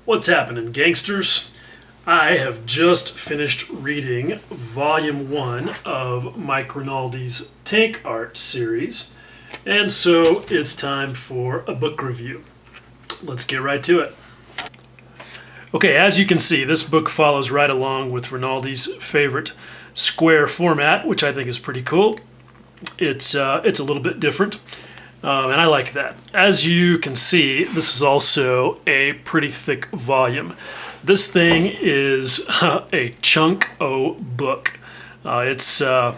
What's happening, gangsters? I have just finished reading Volume 1 of Mike Rinaldi's Tank Art series, and so it's time for a book review. Let's get right to it. Okay, as you can see, this book follows right along with Rinaldi's favorite square format, which I think is pretty cool. It's a little bit different. And I like that. As you can see, this is also a pretty thick volume. This thing is a chunk-o book. It's a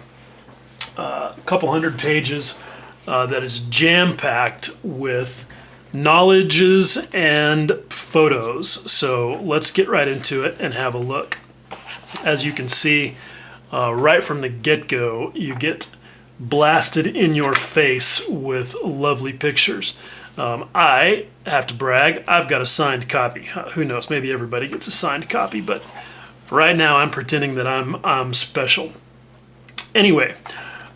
couple hundred pages that is jam-packed with knowledges and photos. So let's get right into it and have a look. As you can see, right from the get-go, you get blasted in your face with lovely pictures. I have to brag, I've got a signed copy. Who knows, maybe everybody gets a signed copy, but for right now I'm pretending that I'm special. Anyway,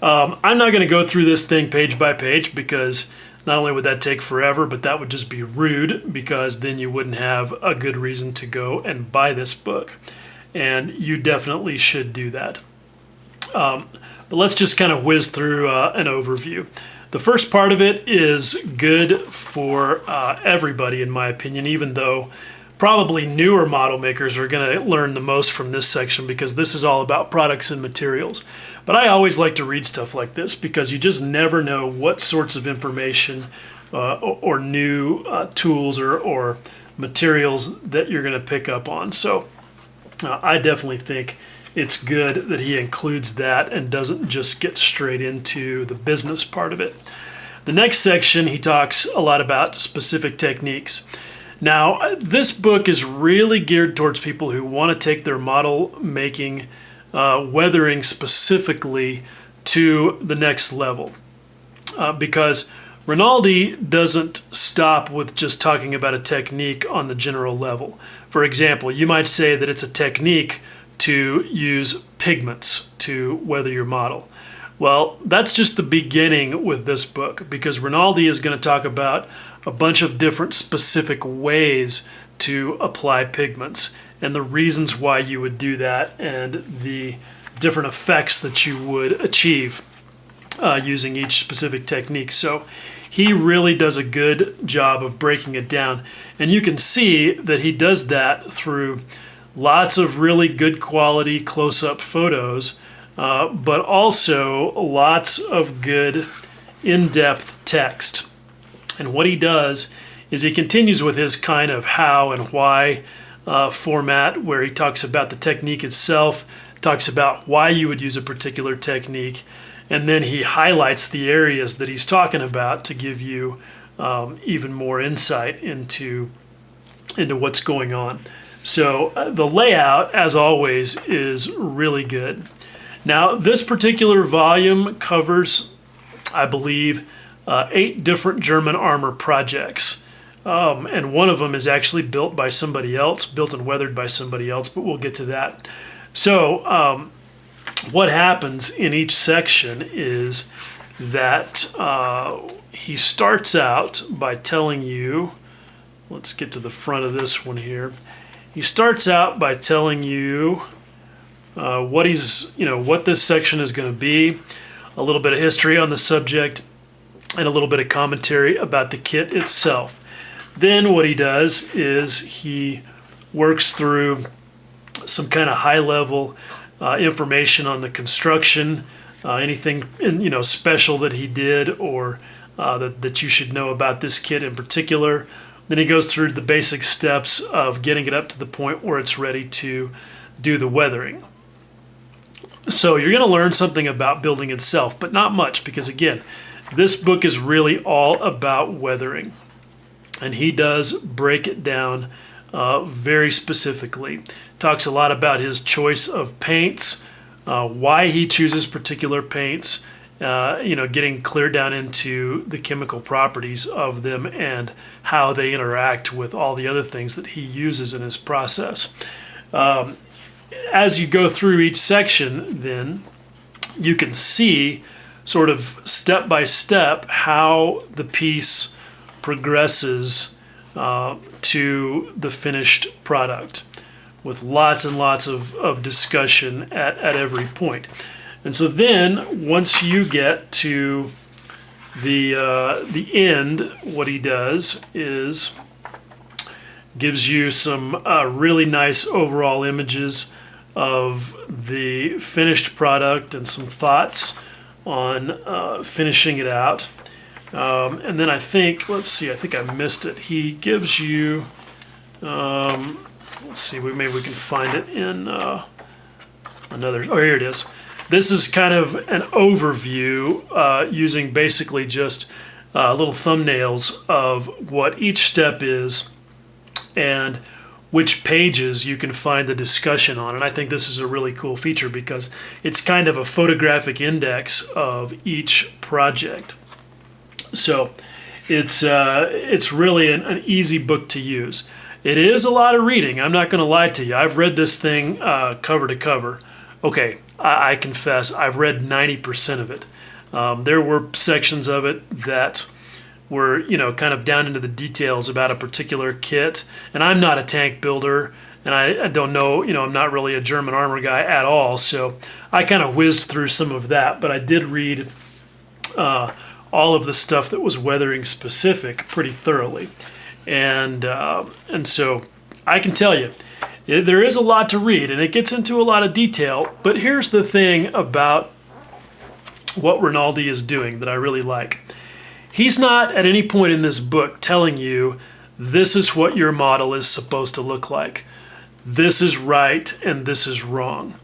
I'm not going to go through this thing page by page because not only would that take forever, but that would just be rude because then you wouldn't have a good reason to go and buy this book. And you definitely should do that. But let's just kind of whiz through an overview. The first part of it is good for everybody, in my opinion, even though probably newer model makers are going to learn the most from this section because this is all about products and materials. But I always like to read stuff like this because you just never know what sorts of information or new tools or materials that you're going to pick up on. So I definitely think it's good that he includes that and doesn't just get straight into the business part of it. The next section, he talks a lot about specific techniques. Now, this book is really geared towards people who want to take their model making, weathering specifically, to the next level. Because Rinaldi doesn't stop with just talking about a technique on the general level. For example, you might say that it's a technique to use pigments to weather your model. Well, that's just the beginning with this book because Rinaldi is going to talk about a bunch of different specific ways to apply pigments and the reasons why you would do that and the different effects that you would achieve using each specific technique. So he really does a good job of breaking it down. And you can see that he does that through lots of really good quality close-up photos, but also lots of good in-depth text. And what he does is he continues with his kind of how and why format where he talks about the technique itself, talks about why you would use a particular technique, and then he highlights the areas that he's talking about to give you even more insight into what's going on. So the layout, as always, is really good. Now, this particular volume covers, I believe, 8 different German armor projects. And one of them is actually built by somebody else, built and weathered by somebody else, but we'll get to that. So what happens in each section is that he starts out by telling you, let's get to the front of this one here. He starts out by telling you what this section is going to be, a little bit of history on the subject, and a little bit of commentary about the kit itself. Then what he does is he works through some kind of high-level information on the construction, anything special that he did or that you should know about this kit in particular. Then he goes through the basic steps of getting it up to the point where it's ready to do the weathering. So you're going to learn something about building itself, but not much because, again, this book is really all about weathering. And he does break it down very specifically. Talks a lot about his choice of paints, why he chooses particular paints, getting clear down into the chemical properties of them and how they interact with all the other things that he uses in his process. As you go through each section, then, you can see sort of step by step how the piece progresses to the finished product, with lots and lots of discussion at every point. And so then, once you get to the end, what he does is gives you some really nice overall images of the finished product and some thoughts on finishing it out. And then I think I missed it. He gives you, let's see, maybe we can find it in another, oh, here it is. This is kind of an overview using basically just little thumbnails of what each step is and which pages you can find the discussion on. And I think this is a really cool feature because it's kind of a photographic index of each project. So it's really an easy book to use. It is a lot of reading. I'm not going to lie to you. I've read this thing cover to cover. Okay, I confess, I've read 90% of it. There were sections of it that were, kind of down into the details about a particular kit. And I'm not a tank builder, and I don't know, I'm not really a German armor guy at all. So I kind of whizzed through some of that, but I did read all of the stuff that was weathering specific pretty thoroughly. And so I can tell you, there is a lot to read, and it gets into a lot of detail. But here's the thing about what Rinaldi is doing that I really like. He's not at any point in this book telling you this is what your model is supposed to look like. This is right and this is wrong.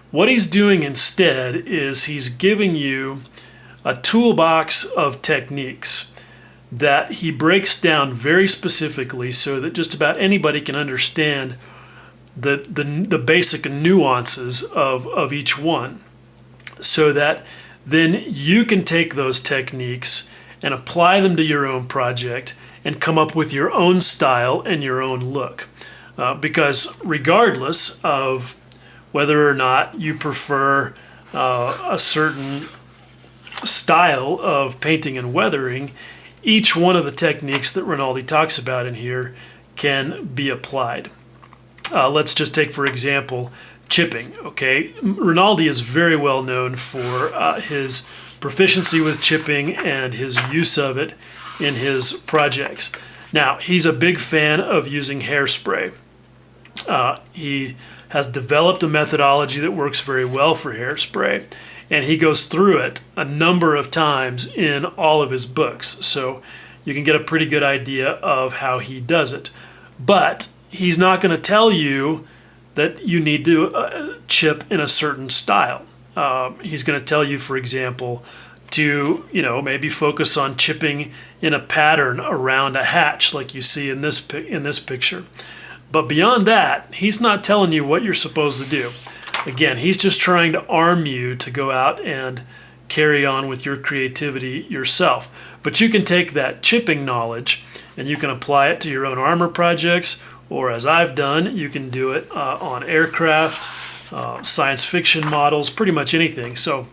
What he's doing instead is he's giving you a toolbox of techniques that he breaks down very specifically so that just about anybody can understand the basic nuances of each one, so that then you can take those techniques and apply them to your own project and come up with your own style and your own look. Because regardless of whether or not you prefer a certain style of painting and weathering, each one of the techniques that Rinaldi talks about in here can be applied. Let's just take, for example, chipping. Okay, Rinaldi is very well known for his proficiency with chipping and his use of it in his projects. Now, he's a big fan of using hairspray. He has developed a methodology that works very well for hairspray, and he goes through it a number of times in all of his books. So you can get a pretty good idea of how he does it. But he's not going to tell you that you need to chip in a certain style. He's going to tell you, for example, to maybe focus on chipping in a pattern around a hatch like you see in this picture. But beyond that, he's not telling you what you're supposed to do. Again, he's just trying to arm you to go out and carry on with your creativity yourself. But you can take that chipping knowledge and you can apply it to your own armor projects, or as I've done, you can do it on aircraft, science fiction models, pretty much anything. So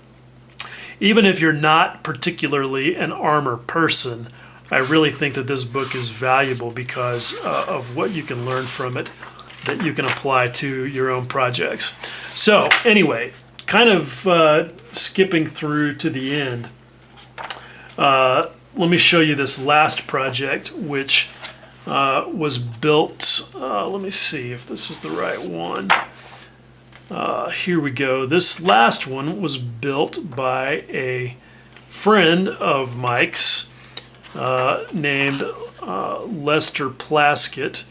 even if you're not particularly an armor person, I really think that this book is valuable because of what you can learn from it that you can apply to your own projects. So anyway, kind of skipping through to the end, let me show you this last project, which was built, let me see if this is the right one. Here we go. This last one was built by a friend of Mike's named Lester Plaskett,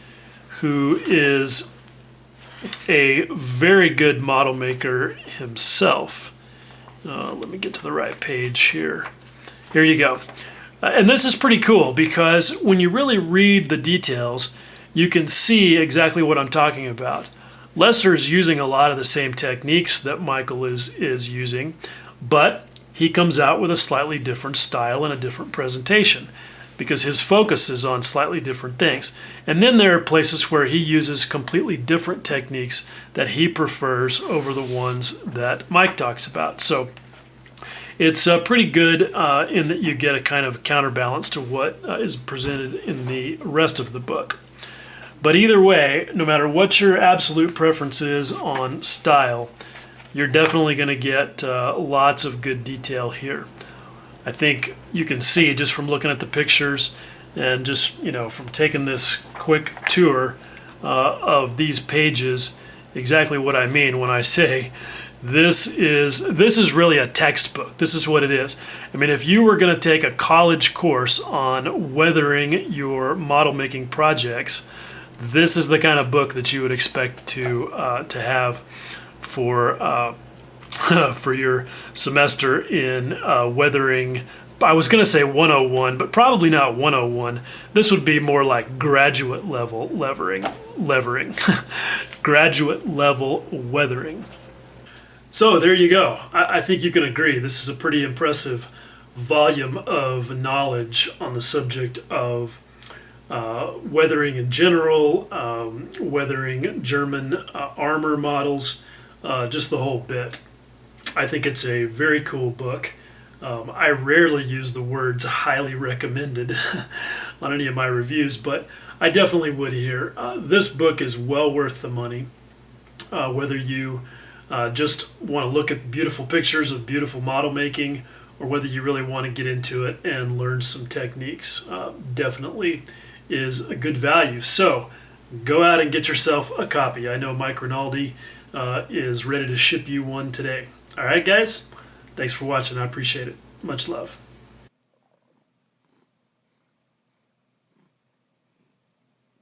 who is a very good model maker himself. Let me get to the right page here. Here you go. And this is pretty cool because when you really read the details, you can see exactly what I'm talking about. Lester is using a lot of the same techniques that Michael is using, but he comes out with a slightly different style and a different presentation because his focus is on slightly different things. And then there are places where he uses completely different techniques that he prefers over the ones that Mike talks about. So it's pretty good in that you get a kind of counterbalance to what is presented in the rest of the book. But either way, no matter what your absolute preference is on style, you're definitely going to get lots of good detail here. I think you can see just from looking at the pictures and just, from taking this quick tour of these pages, exactly what I mean when I say this is really a textbook. This is what it is. I mean, if you were going to take a college course on weathering your model making projects, this is the kind of book that you would expect to have for for your semester in weathering. I was going to say 101, but probably not 101. This would be more like graduate level levering, graduate level weathering. So there you go. I think you can agree this is a pretty impressive volume of knowledge on the subject of weathering in general, weathering German armor models, just the whole bit. I think it's a very cool book. I rarely use the words highly recommended on any of my reviews, but I definitely would here. This book is well worth the money, whether you just want to look at beautiful pictures of beautiful model making, or whether you really want to get into it and learn some techniques. Definitely is a good value. So go out and get yourself a copy. I know Mike Rinaldi is ready to ship you one today. All right, guys? Thanks for watching. I appreciate it. Much love.